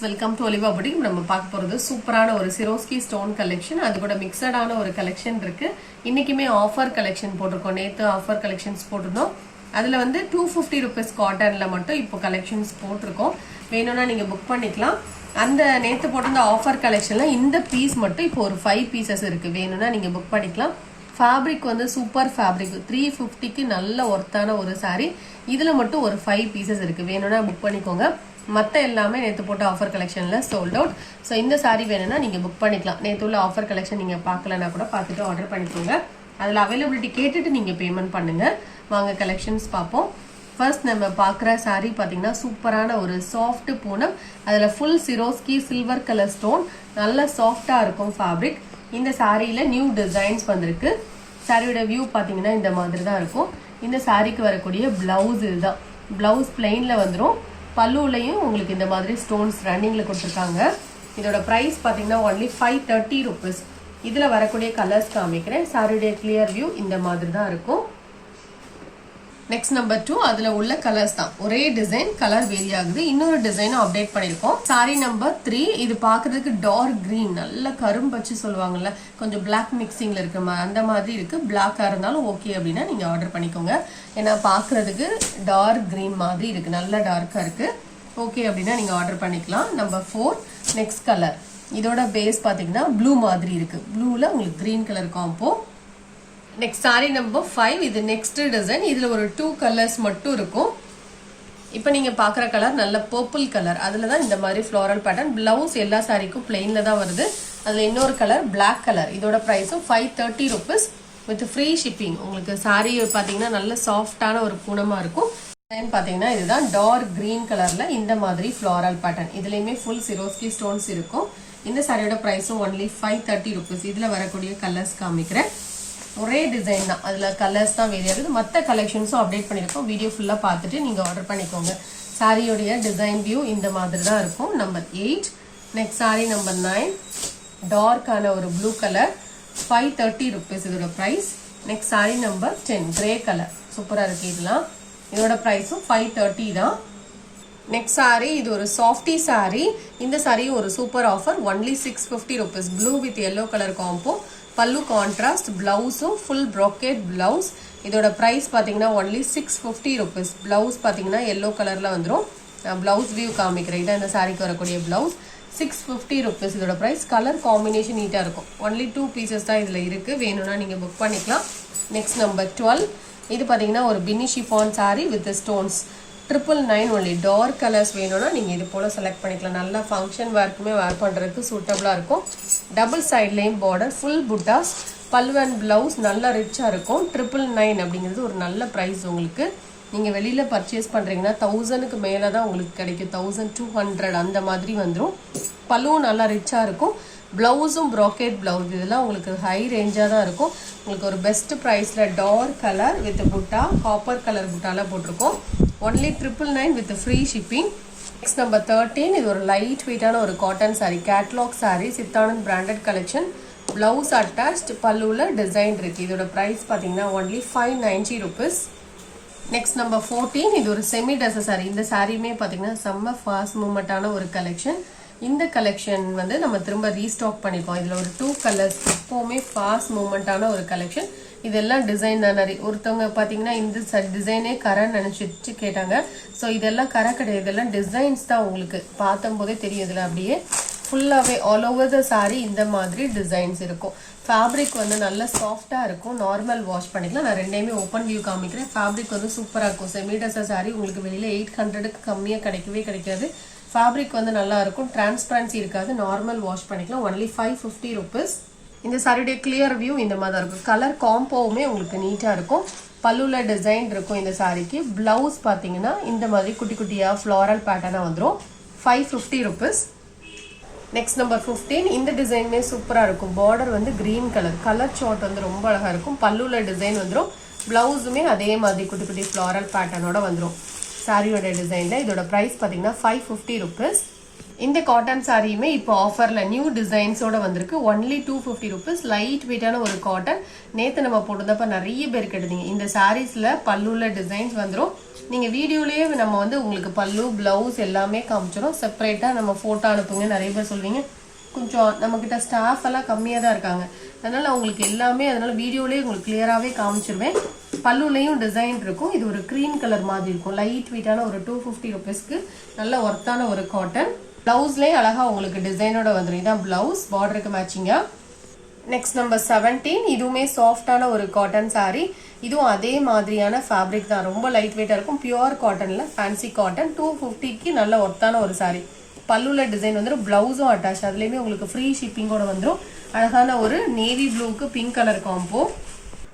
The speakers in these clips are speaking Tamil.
Welcome to Olivia boutique. நம்ம பார்க்க போறது சூப்பரான ஒரு சிரோஸ்கி ஸ்டோன் கலெக்ஷன். அது கூட மிக்சடான ஒரு கலெக்ஷன் இருக்கு. இன்னைக்குமே ஆஃபர் கலெக்ஷன் போட்டிருக்கோம். நேத்து ஆஃபர் கலெக்ஷன்ஸ் போட்டிருந்தோம். அதுல வந்து 250 rupees காட்டன்ல மட்டும் இப்போ கலெக்ஷன்ஸ் போட்டிருக்கோம். வேணும்னா நீங்க புக் பண்ணிக்கலாம். அந்த நேத்து போட்டிருந்த ஆஃபர் கலெக்ஷன்ல இந்த பீஸ் மட்டும் இப்போ ஒரு 5 பீசஸ் இருக்கு. வேணும்னா நீங்க புக் பண்ணிக்கலாம். ஃபேப்ரிக் வந்து சூப்பர் ஃபேப்ரிக் 350க்கு நல்ல ஒர்த்தான ஒரு சாரி. இதுல மட்டும் ஒரு 5 பீசஸ் இருக்கு. வேணும்னா புக் பண்ணிக்கோங்க. மற்ற எல்லாமே நேற்று போட்ட ஆஃபர் கலெக்ஷன்ல சோல்ட் அவுட். ஸோ இந்த சாரி வேணும்னா நீங்க புக் பண்ணிக்கலாம். நேற்று உள்ள ஆஃபர் கலெக்ஷன் நீங்க பார்க்கலன்னா கூட பார்த்துட்டு ஆர்டர் பண்ணிக்கோங்க. அதில் அவைலபிலிட்டி கேட்டுட்டு நீங்க பேமெண்ட் பண்ணுங்க. வாங்க கலெக்ஷன்ஸ் பார்ப்போம். ஃபர்ஸ்ட் நம்ம பார்க்குற சாரி பார்த்தீங்கன்னா சூப்பரான ஒரு சாஃப்ட் பூனம். அதில் ஃபுல் சிரோஸ்கி சில்வர் கலர் ஸ்டோன், நல்ல சாஃப்டா இருக்கும் ஃபேப்ரிக். இந்த சாரியில நியூ டிசைன்ஸ் வந்திருக்கு. சாரியோட வியூ பார்த்தீங்கன்னா இந்த மாதிரி தான் இருக்கும். இந்த சாரிக்கு வரக்கூடிய பிளவுஸ் இதுதான். பிளவுஸ் பிளெயின்ல வந்துடும். பல்லுலையும் உங்களுக்கு இந்த மாதிரி ஸ்டோன்ஸ் ரன்னிங்ல கொடுத்துருக்காங்க. இதோட பிரைஸ் பார்த்தீங்கன்னா ஒன்லி 530 rupees. இதுல வரக்கூடிய கலர்ஸ் காமிக்கிறேன். சாரியுடைய கிளியர் வியூ இந்த மாதிரி தான் இருக்கும். நெக்ஸ்ட் நம்பர் 2, அதுல உள்ள கலர்ஸ் தான் ஒரே டிசைன், கலர் வேரி ஆகுது. இன்னொரு டிசைனும் அப்டேட் பண்ணிருக்கோம். சாரி நம்பர் 3, இது பாக்குறதுக்கு டார்க் கிரீன், நல்ல கரும்பச்சு சொல்லுவாங்கல்ல, கொஞ்சம் பிளாக் மிக்சிங்ல இருக்கு, அந்த மாதிரி இருக்கு. பிளாக்கா இருந்தாலும் ஓகே அப்படின்னா நீங்க ஆர்டர் பண்ணிக்கோங்க. ஏன்னா பாக்குறதுக்கு டார்க் கிரீன் மாதிரி இருக்கு, நல்ல டார்க்கா இருக்கு. ஓகே அப்படின்னா நீங்க ஆர்டர் பண்ணிக்கலாம். Number 4, next colour. இதோட பேஸ் பாத்தீங்கன்னா ப்ளூ மாதிரி இருக்கு. ப்ளூல உங்களுக்கு green colour combo. Next sari number 5, இது நெக்ஸ்ட் டிசைன். இதுல ஒரு 2 கலர்ஸ் மட்டும் இருக்கும். இப்போ நீங்க பாக்குற கலர் நல்ல பர்பிள் கலர். அதுலதான் இந்த மாதிரி ஃப்ளோரல் பேட்டர்ன். பிளவுஸ் எல்லா சாரிக்கும் பிளெயின்ல தான் வருது. அதுல இன்னொரு கலர் பிளாக் கலர். இதோட பிரைஸும் 530 rupees வித் ஃப்ரீ ஷிப்பிங். உங்களுக்கு சாரி பாத்தீங்கன்னா நல்ல சாஃப்டான ஒரு பூனமா இருக்கும். பாத்தீங்கன்னா இதுதான் டார்க் கிரீன் கலர்ல இந்த மாதிரி ஃப்ளோரல் பேட்டர்ன். இதுலயுமே ஃபுல் சிரோஸ்கி ஸ்டோன்ஸ் இருக்கும். இந்த சாரியோட பிரைஸும் ஒன்லி 530 rupees. இதுல வரக்கூடிய கலர்ஸ் காமிக்கிறேன். ஒரே டிசைன் தான், அதுல கலர்ஸ் தான் வேரி ஆகுது. மற்ற கலெக்ஷன்ஸும் அப்டேட் பண்ணிருக்கோம். வீடியோ ஃபுல்லா பார்த்துட்டு நீங்க ஆர்டர் பண்ணிக்கோங்க. சாரியோடைய டிசைன் வியூ இந்த மாதிரி தான் இருக்கும். நம்பர் 8, நெக்ஸ்ட் சாரி நம்பர் 9, டார்க்கான ஒரு ப்ளூ கலர், 530 rupees இதோட price. Next sari number 10, grey colour, சூப்பரா இருக்கு. இதெல்லாம் இதோட பிரைஸும் 530 தான். நெக்ஸ்ட் சாரி, இது ஒரு சாஃப்டி சாரி. இந்த சாரி ஒரு super offer, only 650 rupees. Blue with yellow colour combo. பல்லு கான்ட்ராஸ்ட், பிளவுஸும் ஃபுல் ப்ரோக்கேட் பிளவுஸ். இதோட பிரைஸ் பாத்தீங்கன்னா ஒன்லி 650 rupees. பிளவுஸ் பாத்தீங்கன்னா எல்லோ கலர்ல வந்துடும். பிளவுஸ் வியூ காமிக்கிறேன். இதான் இந்த சாரிக்கு வரக்கூடிய பிளவுஸ். 650 rupees இதோட பிரைஸ். கலர் காம்பினேஷன் நீட்டா இருக்கும். ஒன்லி 2 பீசஸ் தான் இதுல இருக்கு. வேணும்னா நீங்க புக் பண்ணிக்கலாம். நெக்ஸ்ட் நம்பர் 12, இது பாத்தீங்கன்னா ஒரு பின்னி chiffon sari with stones. 999 only. Dark colours வேணும்னா நீங்க இது போல செலக்ட் பண்ணிக்கலாம். நல்லா ஃபங்க்ஷன் வேர்க்குமே வேர் பண்றதுக்கு சூட்டபிளா இருக்கும். டபுள் சைட்லயும் பார்டர், ஃபுல் புட்டாஸ், பல்லு அண்ட் பிளவுஸ் நல்லா ரிச்சா இருக்கும். 999 அப்படிங்கிறது ஒரு நல்ல பிரைஸ். உங்களுக்கு நீங்க வெளியில பர்ச்சேஸ் பண்றீங்கன்னா 1000க்கு மேல தான் உங்களுக்கு கிடைக்கும். 1200 அந்த மாதிரி வந்துடும். பல்லுவும் நல்லா ரிச்சா இருக்கும். பிளவுஸும் ப்ராக்கெட் பிளவுஸ். இதெல்லாம் உங்களுக்கு ஹை ரேஞ்சா தான் இருக்கும். உங்களுக்கு ஒரு பெஸ்ட் பிரைஸ்ல டார்க் கலர் வித் புட்டா, காப்பர் கலர் புட்டால போட்டிருக்கோம். Only 999 with free shipping. Next number 13, இது ஒரு லைட் வெயிட்டான ஒரு cotton sari, catalogue sari, Siddhanand branded collection. Blouse attached, பல்லுல டிசைன் இருக்கு. இதோட பிரைஸ் பாத்தீங்கன்னா ஒன்லி 590 rupees. நெக்ஸ்ட் நம்பர் 14, இது ஒரு செமி டசர் சாரி. இந்த சாரியுமே பாத்தீங்கன்னா செம்ம ஃபாஸ்ட் மூவ்மெண்டான ஒரு கலெக்ஷன். இந்த கலெக்ஷன் வந்து நம்ம திரும்ப ரீஸ்டாக் பண்ணிருக்கோம். இதுல ஒரு 2 கலர்ஸ். எப்பவுமே ஃபாஸ்ட் மூவ்மெண்டான ஒரு கலெக்ஷன். இதெல்லாம் டிசைன் தான். ஒருத்தவங்க பாத்தீங்கன்னா இந்த டிசைனே கரைன்னு நினைச்சிட்டு கேட்டாங்க. ஸோ இதெல்லாம் கரை கிடையாது, இதெல்லாம் டிசைன்ஸ் தான். உங்களுக்கு பார்த்தும் போதே தெரியும். இதுல அப்படியே ஃபுல்லாவே ஆல் ஓவர் த சாரி இந்த மாதிரி டிசைன்ஸ் இருக்கும். ஃபேப்ரிக் வந்து நல்ல சாஃப்டா இருக்கும். நார்மல் வாஷ் பண்ணிக்கலாம். நான் ரெண்டையுமே ஓப்பன் வியூ காமிக்கிறேன். ஃபேப்ரிக் வந்து சூப்பரா இருக்கும். செமி டசர் சாரி உங்களுக்கு வெளியில 800க்கு கம்மியா கிடைக்கவே கிடைக்காது. ஃபேப்ரிக் வந்து நல்லா இருக்கும். டிரான்ஸ்பரன்சி இருக்காது. நார்மல் வாஷ் பண்ணிக்கலாம். Only 550 rupees. இந்த சாரியுடைய கிளியர் வியூ இந்த மாதிரி தான் இருக்கும். கலர் காம்போவுமே உங்களுக்கு நீட்டா இருக்கும். பல்லுல டிசைன் இருக்கும் இந்த சாரிக்கு. பிளவுஸ் பாத்தீங்கன்னா இந்த மாதிரி குட்டி குட்டியா ஃப்ளோரல் பேட்டர்னா வந்துடும். 550 rupees. நெக்ஸ்ட் நம்பர் 15, இந்த டிசைனுமே சூப்பரா இருக்கும். பார்டர் வந்து கிரீன் கலர், கலர் சார்ட் வந்து ரொம்ப அழகா இருக்கும். பல்லுல டிசைன் வந்துடும். பிளவுஸுமே அதே மாதிரி குட்டி குட்டி ஃப்ளோரல் பேட்டர்னோட வந்துடும் சாரியோட டிசைன்ல. இதோட பிரைஸ் பாத்தீங்கன்னா 550 rupees. இந்த காட்டன் சாரியுமே இப்போ ஆஃபர்ல நியூ டிசைன்ஸோட வந்திருக்கு. Only 250 rupees. லைட் வெயிட்டான ஒரு காட்டன். நேத்து நம்ம போட்டதப்ப நிறைய பேர் கேட்டீங்க. இந்த சாரீஸ்ல பல்லுல டிசைன்ஸ் வந்துரும். நீங்க வீடியோலயே நம்ம வந்து உங்களுக்கு பல்லு பிளவுஸ் எல்லாமே காமிச்சிரும். செப்பரேட்டா நம்ம போட்டோ அனுப்புங்க. நிறைய பேர் சொல்வீங்க கொஞ்சம் நம்ம கிட்ட ஸ்டாஃப் எல்லாம் கம்மியா தான் இருக்காங்க, அதனால உங்களுக்கு எல்லாமே அதனால வீடியோலயே உங்களுக்கு கிளியராகவே காமிச்சிருவேன். பல்லுலையும் டிசைன் இருக்கும். இது ஒரு கிரீம் கலர் மாதிரி இருக்கும். லைட் வெயிட்டான ஒரு 250 ருபீஸ்க்கு நல்ல ஒர்த்தான ஒரு காட்டன். பிளவுஸ்லயே அழகா உங்களுக்கு டிசைனோட வந்துடும். இதான் பிளவுஸ், பார்டருக்கு மேட்சிங்கா. Next number 17. இதுவுமே சாஃப்டான ஒரு காட்டன் சாரி. இதுவும் அதே மாதிரியான ஃபேப்ரிக் தான். ரொம்ப லைட் வெயிட்டா இருக்கும். பியூர் காட்டன்ல ஃபேன்சி காட்டன். 250க்கு நல்ல ஒர்த்தான ஒரு சாரி. பல்லுல டிசைன் வந்துடும். பிளவுஸும் அட்டாச். அதுலயுமே உங்களுக்கு ஃப்ரீ ஷிப்பிங்கோட வந்துடும். அழகான ஒரு நேவி ப்ளூக்கு pink colour combo.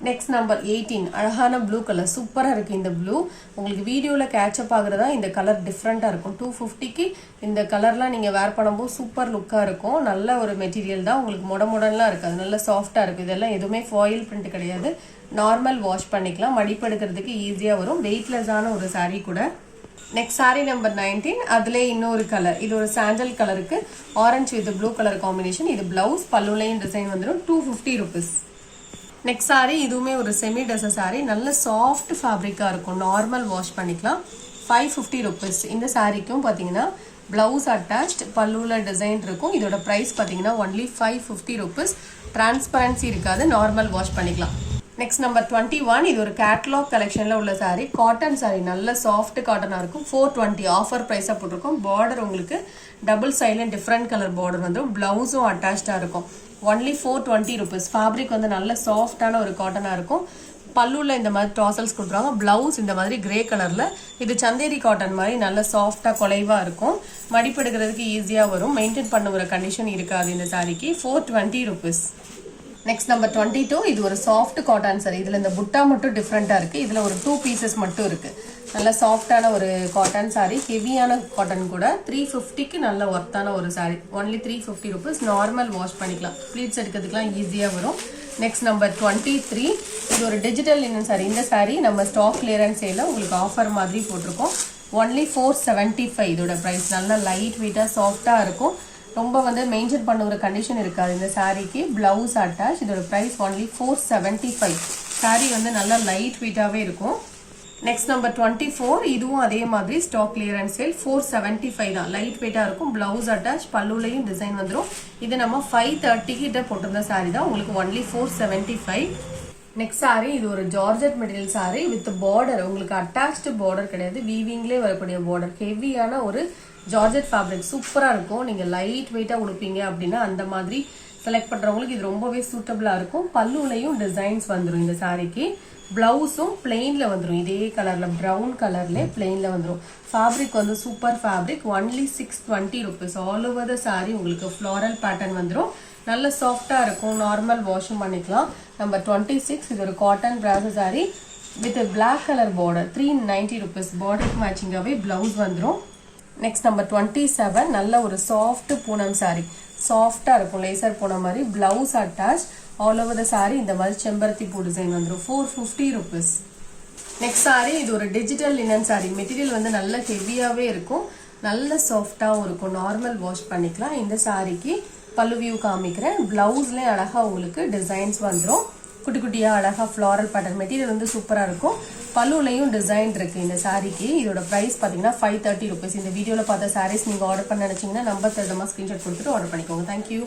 Next number 18. அழகான ப்ளூ கலர். சூப்பரா இருக்கு இந்த ப்ளூ. உங்களுக்கு வீடியோல கேட்சப் ஆகுறதா இந்த கலர் டிஃப்ரெண்டா இருக்கும். 250க்கு இந்த கலர்லாம் நீங்க வேர் பண்ணும்போது சூப்பர் லுக்கா இருக்கும். நல்ல ஒரு மெட்டீரியல் தான். உங்களுக்கு மொடலாம் இருக்காது. நல்ல சாஃப்டா இருக்கும். இதெல்லாம் எதுவுமே ஃபாயில் பிரிண்ட் கிடையாது. நார்மல் வாஷ் பண்ணிக்கலாம். மடிப்பெடுக்கிறதுக்கு ஈஸியா வரும். வெயிட்லெஸ்ஸான ஒரு சாரீ கூட. Next sari number 19. அதுல இன்னொரு கலர். இது ஒரு சாண்டல் கலருக்கு orange with blue colour combination. இது பிளவுஸ், பல்லுலையும் டிசைன் வந்துடும். 250 ருபீஸ். நெக்ஸ்ட் சாரி இதுவுமே ஒரு செமி டெசர் சாரி. நல்ல சாஃப்ட் ஃபேப்ரிக்கா இருக்கும். நார்மல் வாஷ் பண்ணிக்கலாம். 550 ருபீஸ். இந்த சாரிக்கும் பாத்தீங்கன்னா பிளவுஸ் அட்டாச்ட், பல்லுல டிசைன் இருக்கும். இதோட பிரைஸ் பாத்தீங்கன்னா ஒன்லி 550 ருபீஸ். டிரான்ஸ்பரன்சி இருக்காது. நார்மல் வாஷ் பண்ணிக்கலாம். Next number 21. இது ஒரு கேட்லாக் கலெக்ஷன்ல உள்ள சாரி. Cotton sorry. நல்ல சாஃப்ட் காட்டனா இருக்கும். 420 ஆஃபர் பிரைஸா போட்டிருக்கும். பார்டர் உங்களுக்கு டபுள் சைட்ல டிஃப்ரெண்ட் கலர் பார்டர் வந்துடும். பிளவுஸும் அட்டாச்சா இருக்கும். Only 420 rupees. ஃபேப்ரிக் வந்து நல்ல சாஃப்டான ஒரு காட்டனா இருக்கும். பல்லுல இந்த மாதிரி டாசல்ஸ் கொடுத்துருவாங்க. பிளவுஸ் இந்த மாதிரி கிரே கலர்ல. இது சந்தேரி காட்டன் மாதிரி நல்ல சாஃப்டா குலைவா இருக்கும். மடிப்பெடுக்கிறதுக்கு ஈஸியா வரும். மெயின்டைன் பண்ணுற கண்டிஷன் இருக்காது இந்த சாரிக்கு. 420 ருபீஸ். Next number 22. இது ஒரு சாஃப்ட் காட்டன் சாரி. இதுல இந்த புட்டா மட்டும் டிஃப்ரெண்டா இருக்கு. இதுல ஒரு 2 பீசஸ் மட்டும் இருக்கு. நல்ல சாஃப்டான ஒரு காட்டன் சாரி. ஹெவியான காட்டன் கூட. 350க்கு நல்ல ஒர்த்தான ஒரு sorry. Only 350 rupees. Normal wash பண்ணிக்கலாம். ப்ளீட்ஸ் எடுக்கிறதுக்குலாம் ஈஸியா வரும். Next number 23. இது ஒரு டிஜிட்டல் லினன் சாரி. இந்த சாரி நம்ம ஸ்டாக் கிளியரன்ஸ் சேல்ல உங்களுக்கு ஆஃபர் மாதிரி போட்டிருக்கோம். ஒன்லி 475 இதோட பிரைஸ். நல்ல லைட் வெயிட்டா சாஃப்டா இருக்கும். ரொம்ப வந்து மெயின்டைன் பண்ணுற கண்டிஷன் இருக்காது இந்த சாரிக்கு. Blouse attach. இதோட பிரைஸ் ஒன்லி 475. சாரி வந்து நல்லா லைட் வெயிட்டாவே இருக்கும். Next number 24. இதுவும் அதே மாதிரி ஸ்டாக் கிளியரன்ஸ் சேல். 475 தான். லைட் வெயிட்டா இருக்கும். பிளவுஸ் அட்டாச், பல்லுலையும் டிசைன் வந்துடும். இது நம்ம 530 கிட்ட போட்டிருந்த சாரி தான். உங்களுக்கு ஒன்லி 475. நெக்ஸ்ட் சாரி இது ஒரு georgette material sorry with border. உங்களுக்கு அட்டாச்டு பார்டர் கிடையாது. வீவிங்லேயே வரக்கூடிய பார்டர். ஹெவியான ஒரு ஜார்ஜெட் ஃபேப்ரிக். சூப்பரா இருக்கும். நீங்க லைட் வெயிட்டா உடுப்பீங்க அப்படின்னா அந்த மாதிரி செலக்ட் பண்றவங்களுக்கு இது ரொம்பவே சூட்டபிளா இருக்கும். பல்லுலையும் டிசைன்ஸ் வந்துடும் இந்த சாரிக்கு. பிளவுஸும் பிளெயின்ல வந்துடும். இதே கலர்ல பிரவுன் கலர்ல பிளெயின்ல வந்துடும். ஃபேப்ரிக் வந்து super fabric. Only 620 rupees. All over the sorry உங்களுக்கு ஃப்ளாரல் பேட்டர்ன் வந்துடும். நல்ல சாஃப்டா இருக்கும். நார்மல் வாஷும் பண்ணிக்கலாம். நம்பர் 26. இது ஒரு cotton brasso sari with black colour border. 390 rupees. பார்டருக்கு மேட்சிங்காவே பிளவுஸ் வந்துடும். Next number 27. நல்ல ஒரு சாஃப்ட் பூனம் சாரி. சாஃப்டா இருக்கும். லேசர் பூனம் மாதிரி. Blouse attach. All over the sorry இந்த மாதிரி செம்பருத்தி பூ டிசைன் வந்துடும். 450 ருபீஸ். நெக்ஸ்ட் சாரி இது ஒரு டிஜிட்டல் லினன் சாரி. மெட்டீரியல் வந்து நல்ல ஹெவியாவே இருக்கும். நல்ல சாஃப்டாவும் இருக்கும். நார்மல் வாஷ் பண்ணிக்கலாம். இந்த சாரிக்கு பல்லு வியூ காமிக்கிறேன். பிளவுஸ்லயே அழகா உங்களுக்கு டிசைன்ஸ் வந்துடும். குட்டி குட்டியா அழகா ஃப்ளாரல் பேட்டர்ன். மெட்டீரியல் வந்து சூப்பரா இருக்கும். பல்லுலையும் டிசைன் இருக்கு இந்த சாரிக்கு. இதோட பிரைஸ் பாத்தீங்கன்னா 530 ருபீஸ். இந்த வீடியோல பார்த்த சாரீஸ் நீங்க ஆர்டர் பண்ண நினைச்சீங்கன்னா நம்பர் தரமா ஸ்கிரீன்ஷாட் கொடுத்துட்டு ஆர்டர் பண்ணிக்கோங்க. தேங்க்யூ.